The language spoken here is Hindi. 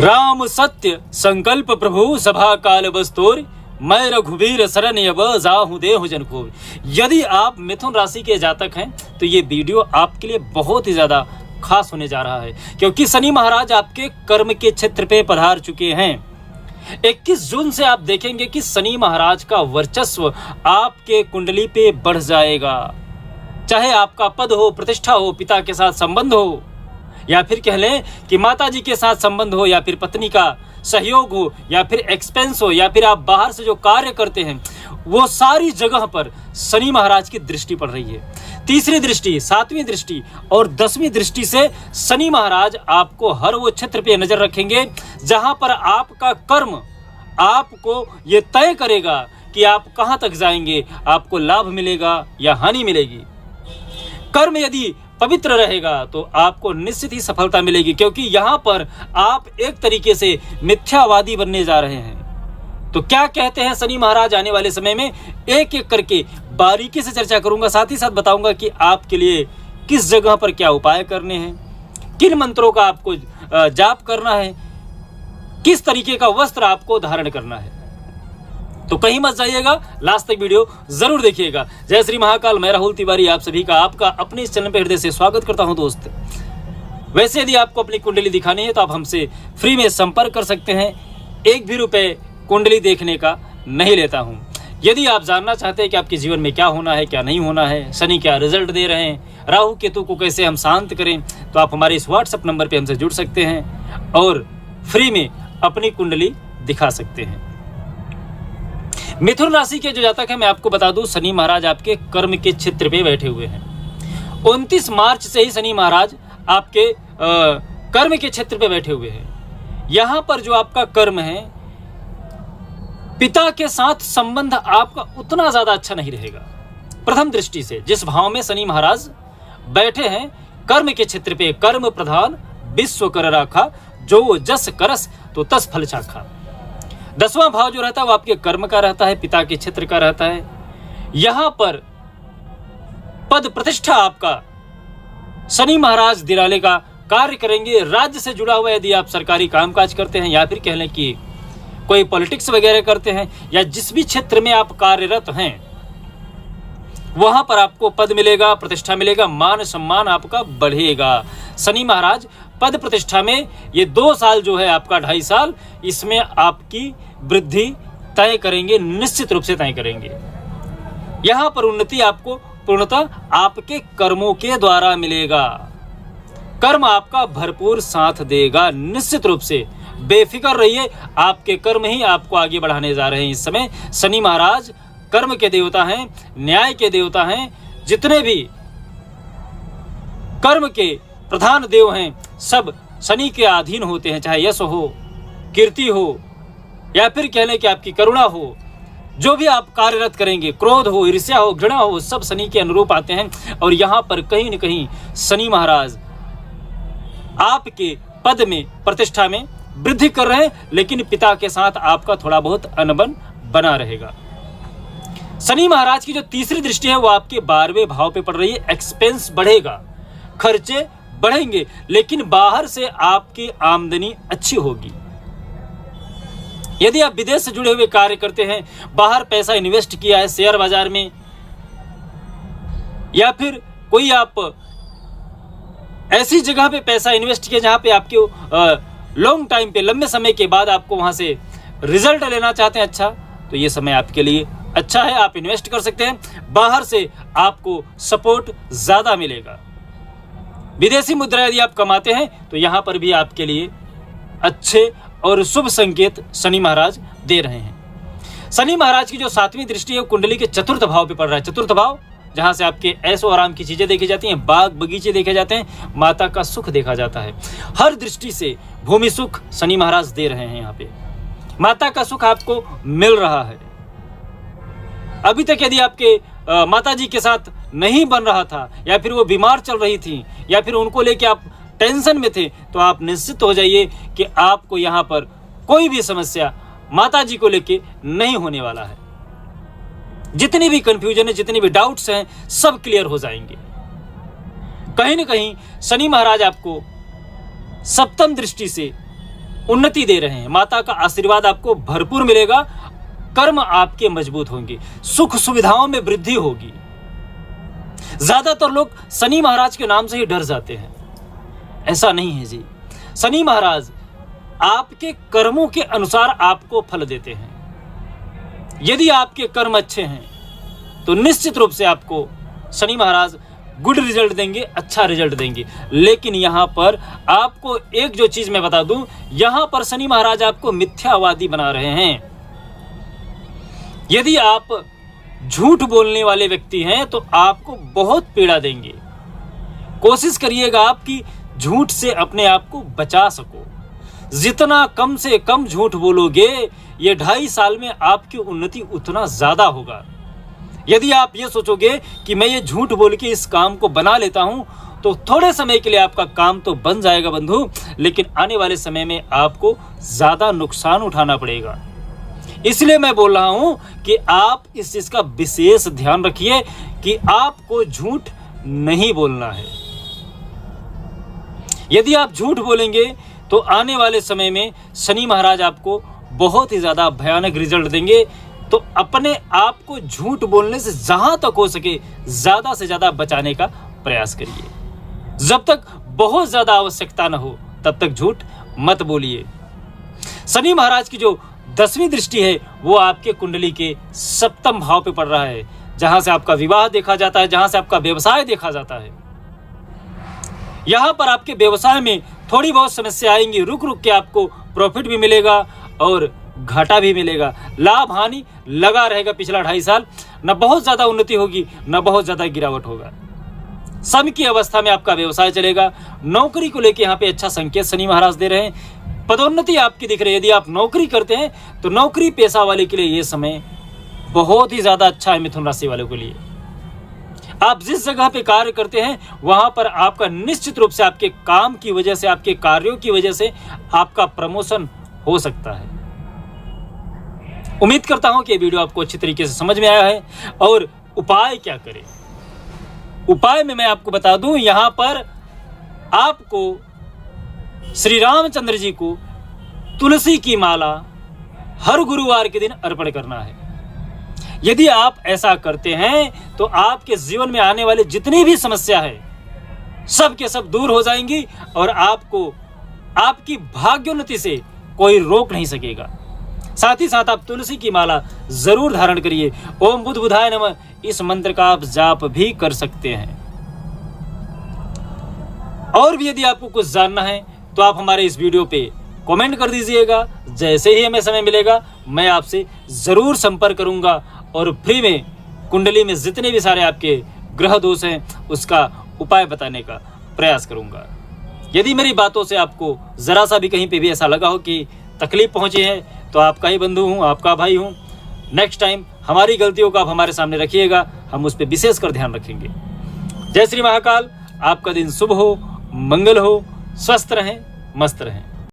राम सत्य संकल्प प्रभु सभा काल बस्तोर, मैं रघुवीर शरण अब जाहू देहु जन को। यदि आप मिथुन राशि के जातक हैं तो ये वीडियो आपके लिए बहुत ही ज्यादा खास होने जा रहा है, क्योंकि शनि महाराज आपके कर्म के क्षेत्र पे पधार चुके हैं। 21 जून से आप देखेंगे कि शनि महाराज का वर्चस्व आपके कुंडली पे बढ़ जाएगा। चाहे आपका पद हो, प्रतिष्ठा हो, पिता के साथ संबंध हो, या फिर कह लें कि माता जी के साथ संबंध हो, या फिर पत्नी का सहयोग हो, या फिर एक्सपेंस हो, या फिर आप बाहर से जो कार्य करते हैं, वो सारी जगह पर शनि महाराज की दृष्टि पड़ रही है। तीसरी दृष्टि, सातवीं दृष्टि और 10वीं दृष्टि से शनि महाराज आपको हर वो क्षेत्र पे नजर रखेंगे जहां पर आपका कर्म आपको ये तय करेगा कि आप कहां तक जाएंगे, आपको लाभ मिलेगा या हानि मिलेगी। कर्म यदि पवित्र रहेगा तो आपको निश्चित ही सफलता मिलेगी, क्योंकि यहां पर आप एक तरीके से मिथ्यावादी बनने जा रहे हैं। तो क्या कहते हैं शनि महाराज आने वाले समय में, एक एक करके बारीकी से चर्चा करूंगा। साथ ही साथ बताऊंगा कि आपके लिए किस जगह पर क्या उपाय करने हैं, किन मंत्रों का आपको जाप करना है, किस तरीके का वस्त्र आपको धारण करना है। तो कहीं मत जाइएगा, लास्ट तक वीडियो जरूर देखिएगा। जय श्री महाकाल, मैं राहुल तिवारी आप सभी का आपका अपने इस चैनल पर हृदय से स्वागत करता हूं। दोस्त, वैसे यदि आपको अपनी कुंडली दिखानी है तो आप हमसे फ्री में संपर्क कर सकते हैं। 1 भी रुपए कुंडली देखने का नहीं लेता हूं। यदि आप जानना चाहते हैं कि आपके जीवन में क्या होना है, क्या नहीं होना है, शनि क्या रिजल्ट दे रहे हैं, राहु केतु को कैसे हम शांत करें, तो आप हमारे इस व्हाट्सएप नंबर पर हमसे जुड़ सकते हैं और फ्री में अपनी कुंडली दिखा सकते हैं। मिथुन राशि के जो जातक है, मैं आपको बता दूं, शनि महाराज आपके कर्म के क्षेत्र पे बैठे हुए हैं। 29 मार्च से ही शनि महाराज आपके कर्म के क्षेत्र पे बैठे हुए हैं। यहां पर जो आपका कर्म है, पिता के साथ संबंध आपका उतना ज्यादा अच्छा नहीं रहेगा। प्रथम दृष्टि से जिस भाव में शनि महाराज बैठे हैं कर्म के क्षेत्र पे, कर्म प्रधान विश्व कर राखा, जो जस करस तो तस फल चाखा। 10वां भाव जो रहता है वो आपके कर्म का रहता है, पिता के क्षेत्र का रहता है। यहां पर पद प्रतिष्ठा आपका शनि महाराज दिलाने का कार्य करेंगे। राज्य से जुड़ा हुआ यदि आप सरकारी कामकाज करते हैं, या फिर कह लें कि कोई पॉलिटिक्स वगैरह करते हैं, या जिस भी क्षेत्र में आप कार्यरत हैं, वहां पर आपको पद मिलेगा, प्रतिष्ठा मिलेगा, मान सम्मान आपका बढ़ेगा। शनि महाराज पद प्रतिष्ठा में ये 2 साल जो है आपका 2.5 साल, इसमें आपकी वृद्धि तय करेंगे, निश्चित रूप से तय करेंगे। यहां पर उन्नति आपको पूर्णतः आपके कर्मों के द्वारा मिलेगा। कर्म आपका भरपूर साथ देगा, निश्चित रूप से बेफिक्र रहिए। आपके कर्म ही आपको आगे बढ़ाने जा रहे हैं। इस समय शनि महाराज कर्म के देवता हैं, न्याय के देवता हैं। जितने भी कर्म के प्रधान देव हैं, सब शनि के अधीन होते हैं। चाहे यश हो, कीर्ति हो, या फिर कह लें कि आपकी करुणा हो, जो भी आप कार्यरत करेंगे, क्रोध हो, ईर्ष्या हो, घृणा हो, सब शनि के अनुरूप आते हैं। और यहां पर कहीं न कहीं शनि महाराज आपके पद में, प्रतिष्ठा में वृद्धि कर रहे हैं, लेकिन पिता के साथ आपका थोड़ा बहुत अनबन बना रहेगा। शनि महाराज की जो तीसरी दृष्टि है वो आपके 12वें भाव पे पड़ रही है। एक्सपेंस बढ़ेगा, खर्चे बढ़ेंगे, लेकिन बाहर से आपकी आमदनी अच्छी होगी। यदि आप विदेश से जुड़े हुए कार्य करते हैं, बाहर पैसा इन्वेस्ट किया है शेयर बाजार में, या फिर कोई आप ऐसी जगह पे पैसा इन्वेस्ट किया जहां पे आपके लॉन्ग टाइम पे, लंबे समय के बाद आपको वहां से रिजल्ट लेना चाहते हैं अच्छा, तो ये समय आपके लिए अच्छा है, आप इन्वेस्ट कर सकते हैं। बाहर से आपको सपोर्ट ज्यादा मिलेगा। विदेशी मुद्रा यदि आप कमाते हैं तो यहां पर भी आपके लिए अच्छे और शुभ संकेत शनि महाराज दे रहे हैं। शनि महाराज की जो 7वीं दृष्टि है कुंडली के 4th भाव पे पड़ रहा है। 4th भाव जहां से आपके ऐशो आराम की चीजें देखी जाती हैं, बाग बगीचे देखे जाते हैं, माता का सुख देखा जाता है। हर दृष्टि से भूमि सुख शनि महाराज दे रहे हैं। यहाँ पे माता का सुख आपको मिल रहा है। अभी तक यदि आपके माता जी के साथ नहीं बन रहा था, या फिर वो बीमार चल रही थी, या फिर उनको लेके आप टेंशन में थे, तो आप निश्चित हो जाइए कि आपको यहाँ पर कोई भी समस्या माता जी को लेके नहीं होने वाला है। जितनी भी कंफ्यूजन है, जितनी भी डाउट्स हैं, सब क्लियर हो जाएंगे। कहीं न कहीं शनि महाराज आपको 7वीं दृष्टि से उन्नति दे रहे हैं, माता का आशीर्वाद आपको भरपूर मिलेगा, कर्म आपके मजबूत होंगे, सुख सुविधाओं में वृद्धि होगी। ज्यादातर लोग शनि महाराज के नाम से ही डर जाते हैं, ऐसा नहीं है जी। शनि महाराज आपके कर्मों के अनुसार आपको फल देते हैं। यदि आपके कर्म अच्छे हैं तो निश्चित रूप से आपको शनि महाराज गुड रिजल्ट देंगे, अच्छा रिजल्ट देंगे। लेकिन यहां पर आपको एक जो चीज मैं बता दूं, यहां पर शनि महाराज आपको मिथ्यावादी बना रहे हैं। यदि आप झूठ बोलने वाले व्यक्ति हैं तो आपको बहुत पीड़ा देंगे। कोशिश करिएगा आपकी झूठ से अपने आप को बचा सको। जितना कम से कम झूठ बोलोगे, ये 2.5 साल में आपकी उन्नति उतना ज्यादा होगा। यदि आप ये सोचोगे कि मैं ये झूठ बोल के इस काम को बना लेता हूं, तो थोड़े समय के लिए आपका काम तो बन जाएगा बंधु, लेकिन आने वाले समय में आपको ज्यादा नुकसान उठाना पड़ेगा। इसलिए मैं बोल रहा हूं कि आप इस चीज का विशेष ध्यान रखिए कि आपको झूठ नहीं बोलना है। यदि आप झूठ बोलेंगे तो आने वाले समय में शनि महाराज आपको बहुत ही ज्यादा भयानक रिजल्ट देंगे। तो अपने आप को झूठ बोलने से जहां तक हो सके ज्यादा से ज्यादा बचाने का प्रयास करिए। जब तक बहुत ज्यादा आवश्यकता न हो तब तक झूठ मत बोलिए। शनि महाराज की जो 10वीं दृष्टि है वो आपके कुंडली के 7वें भाव पे पड़ रहा है, जहां से आपका विवाह देखा जाता है, जहां से आपका व्यवसाय देखा जाता है। यहां पर आपके व्यवसाय में थोड़ी बहुत समस्या आएंगी, रुक रुक के आपको प्रॉफिट भी मिलेगा और घाटा भी मिलेगा। लाभ हानि लगा रहेगा। पिछला 2.5 साल न बहुत ज्यादा उन्नति होगी, न बहुत ज्यादा गिरावट होगा। सम की अवस्था में आपका व्यवसाय चलेगा। नौकरी को लेकर यहाँ पे अच्छा संकेत शनि महाराज दे रहे हैं। पदोन्नति आपकी दिख रही है। यदि आप नौकरी करते हैं तो नौकरी पेशा वाले के लिए ये समय बहुत ही ज्यादा अच्छा है। मिथुन राशि वालों के लिए आप जिस जगह पे कार्य करते हैं वहां पर आपका निश्चित रूप से आपके काम की वजह से, आपके कार्यों की वजह से आपका प्रमोशन हो सकता है। उम्मीद करता हूं कि ये वीडियो आपको अच्छी तरीके से समझ में आया है। और उपाय क्या करें, उपाय में मैं आपको बता दूं, यहां पर आपको श्री रामचंद्र जी को तुलसी की माला हर गुरुवार के दिन अर्पण करना है। यदि आप ऐसा करते हैं तो आपके जीवन में आने वाले जितनी भी समस्या है सब के सब दूर हो जाएंगी और आपको आपकी भाग्योन्नति से कोई रोक नहीं सकेगा। साथ ही साथ आप तुलसी की माला जरूर धारण करिए। ओम बुध बुधाय नमः इस मंत्र का आप जाप भी कर सकते हैं। और भी यदि आपको कुछ जानना है तो आप हमारे इस वीडियो पे कमेंट कर दीजिएगा। जैसे ही हमें समय मिलेगा मैं आपसे जरूर संपर्क करूंगा और फ्री में कुंडली में जितने भी सारे आपके ग्रह दोष हैं उसका उपाय बताने का प्रयास करूंगा। यदि मेरी बातों से आपको जरा सा भी कहीं पे भी ऐसा लगा हो कि तकलीफ पहुंची है तो आपका ही बंधु हूं, आपका भाई हूं। नेक्स्ट टाइम हमारी गलतियों को आप हमारे सामने रखिएगा, हम उस पर विशेष कर ध्यान रखेंगे। जय श्री महाकाल। आपका दिन शुभ हो, मंगल हो, स्वस्थ रहें, मस्त रहें।